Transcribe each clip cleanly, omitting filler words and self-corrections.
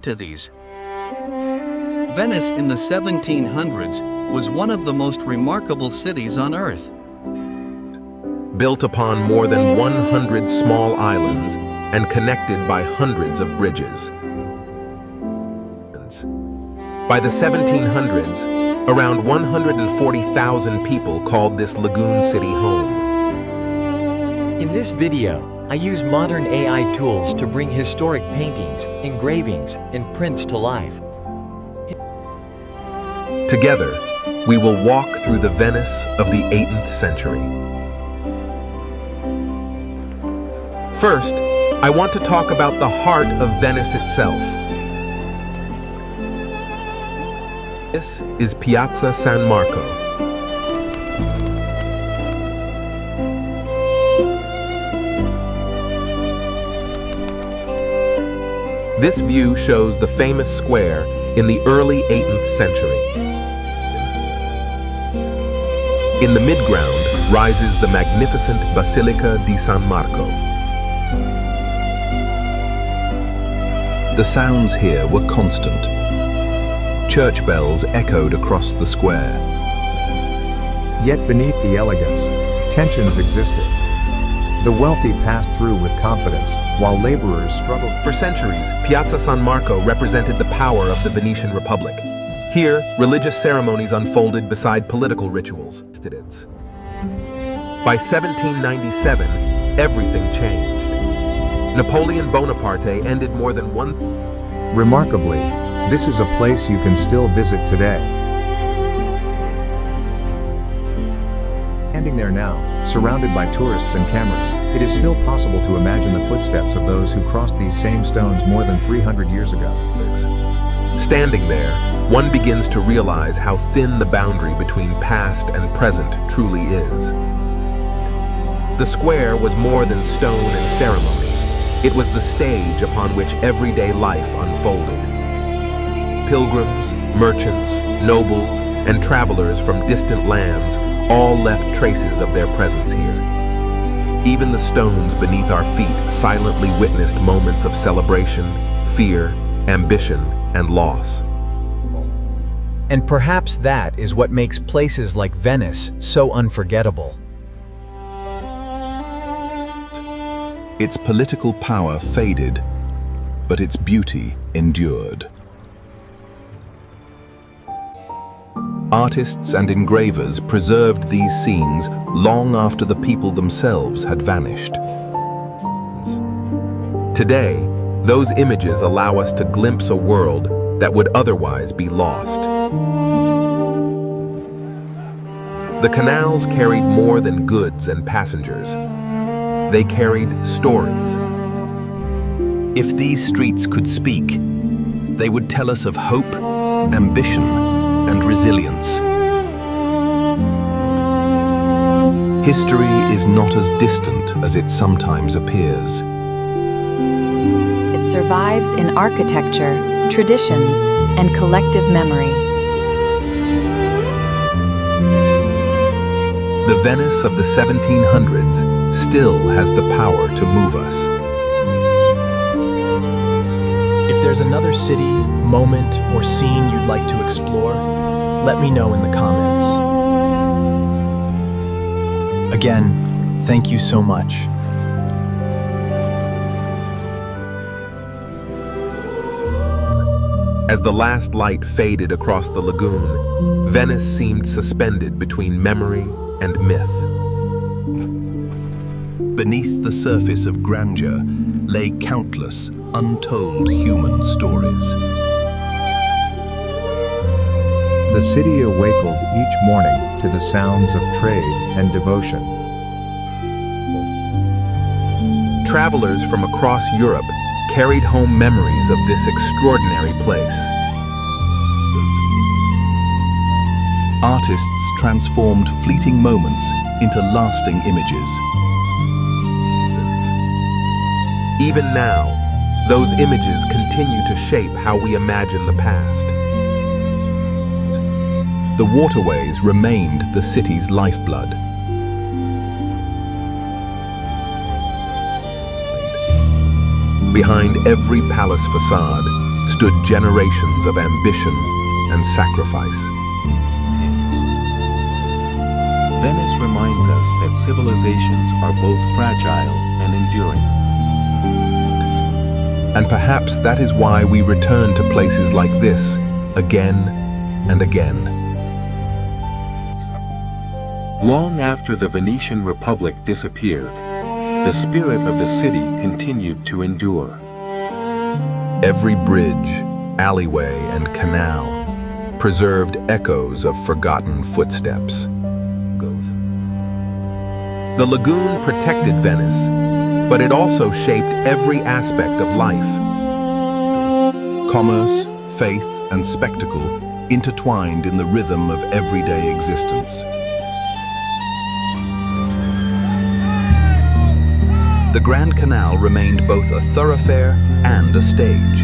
to these. Venice in the 1700s was one of the most remarkable cities on Earth. Built upon more than 100 small islands and connected by hundreds of bridges. By the 1700s, around 140,000 people called this lagoon city home. In this video, I use modern AI tools to bring historic paintings, engravings, and prints to life. Together, we will walk through the Venice of the 18th century. First, I want to talk about the heart of Venice itself. This is Piazza San Marco. This view shows the famous square in the early 18th century. In the midground rises the magnificent Basilica di San Marco. The sounds here were constant. Church bells echoed across the square. Yet beneath the elegance, tensions existed. The wealthy passed through with confidence, while laborers struggled. For centuries, Piazza San Marco represented the power of the Venetian Republic. Here, religious ceremonies unfolded beside political rituals. By 1797, everything changed. Napoleon Bonaparte ended more than one. Remarkably, this is a place you can still visit today. Standing there now, surrounded by tourists and cameras, it is still possible to imagine the footsteps of those who crossed these same stones more than 300 years ago. Standing there, one begins to realize how thin the boundary between past and present truly is. The square was more than stone and ceremony. It was the stage upon which everyday life unfolded. Pilgrims, merchants, nobles, and travelers from distant lands all left traces of their presence here. Even the stones beneath our feet silently witnessed moments of celebration, fear, ambition, and loss. And perhaps that is what makes places like Venice so unforgettable. Its political power faded, but its beauty endured. Artists and engravers preserved these scenes long after the people themselves had vanished. Today, those images allow us to glimpse a world that would otherwise be lost. The canals carried more than goods and passengers. They carried stories. If these streets could speak, they would tell us of hope, ambition, and resilience. History is not as distant as it sometimes appears. It survives in architecture, traditions, and collective memory. The Venice of the 1700s still has the power to move us. If there's another city, moment, or scene you'd like to explore, let me know in the comments. Again, thank you so much. As the last light faded across the lagoon, Venice seemed suspended between memory and myth. Beneath the surface of grandeur lay countless, untold human stories. The city awakened each morning to the sounds of trade and devotion. Travelers from across Europe carried home memories of this extraordinary place. Artists transformed fleeting moments into lasting images. Even now, those images continue to shape how we imagine the past. The waterways remained the city's lifeblood. Behind every palace facade, stood generations of ambition and sacrifice. Venice reminds us that civilizations are both fragile and enduring. And perhaps that is why we return to places like this again and again. Long after the Venetian Republic disappeared, the spirit of the city continued to endure. Every bridge, alleyway, and canal preserved echoes of forgotten footsteps. The lagoon protected Venice, but it also shaped every aspect of life. Commerce, faith, and spectacle intertwined in the rhythm of everyday existence. The Grand Canal remained both a thoroughfare and a stage.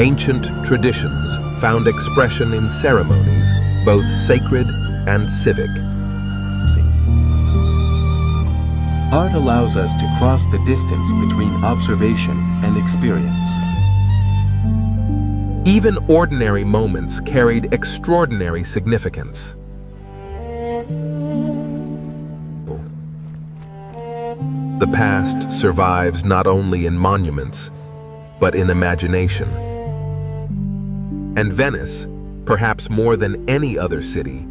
Ancient traditions found expression in ceremonies, both sacred and civic. Art allows us to cross the distance between observation and experience. Even ordinary moments carried extraordinary significance. The past survives not only in monuments, but in imagination. And Venice, perhaps more than any other city,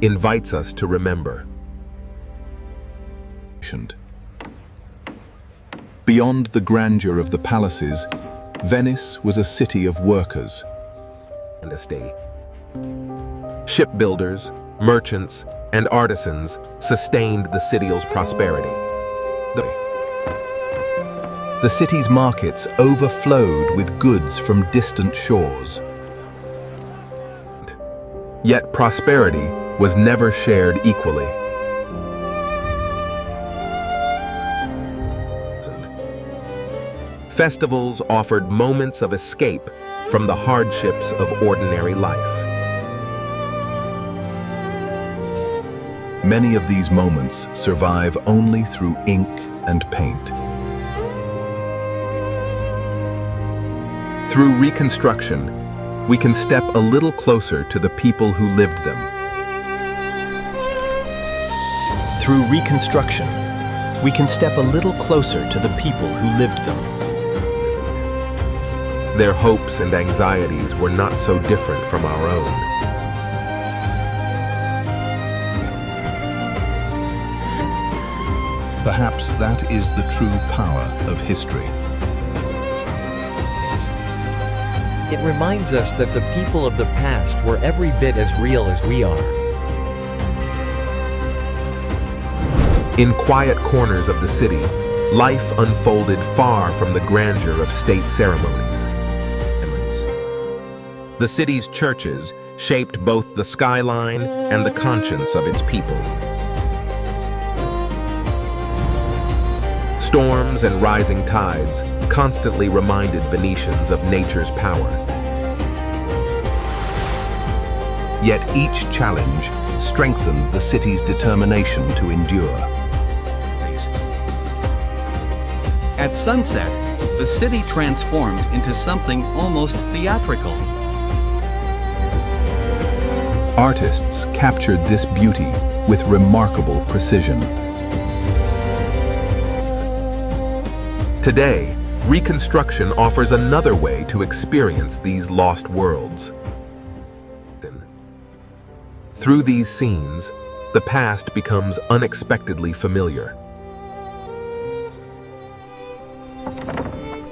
invites us to remember. Beyond the grandeur of the palaces, Venice was a city of workers. And a state. Shipbuilders, merchants, and artisans sustained the city's prosperity. The city's markets overflowed with goods from distant shores. Yet prosperity was never shared equally. Festivals offered moments of escape from the hardships of ordinary life. Many of these moments survive only through ink and paint. Through Reconstruction, we can step a little closer to the people who lived them. Through Reconstruction, we can step a little closer to the people who lived them. Their hopes and anxieties were not so different from our own. Perhaps that is the true power of history. It reminds us that the people of the past were every bit as real as we are. In quiet corners of the city, life unfolded far from the grandeur of state ceremonies. The city's churches shaped both the skyline and the conscience of its people. Storms and rising tides constantly reminded Venetians of nature's power. Yet each challenge strengthened the city's determination to endure. At sunset, the city transformed into something almost theatrical. Artists captured this beauty with remarkable precision. Today, Reconstruction offers another way to experience these lost worlds. Through these scenes, the past becomes unexpectedly familiar.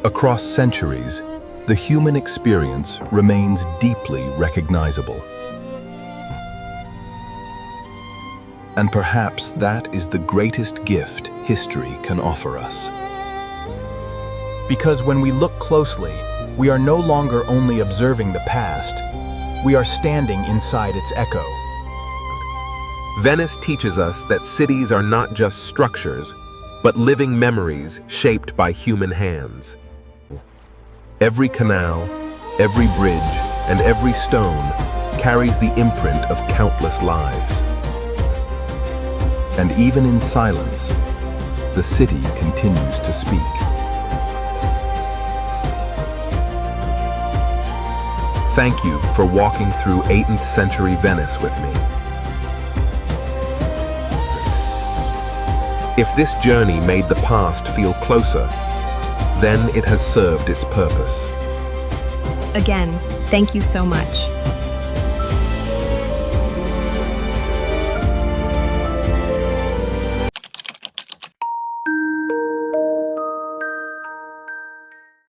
Across centuries, the human experience remains deeply recognizable. And perhaps that is the greatest gift history can offer us. Because when we look closely, we are no longer only observing the past, we are standing inside its echo. Venice teaches us that cities are not just structures, but living memories shaped by human hands. Every canal, every bridge, and every stone carries the imprint of countless lives. And even in silence, the city continues to speak. Thank you for walking through 18th century Venice with me. If this journey made the past feel closer, then it has served its purpose. Again, thank you so much.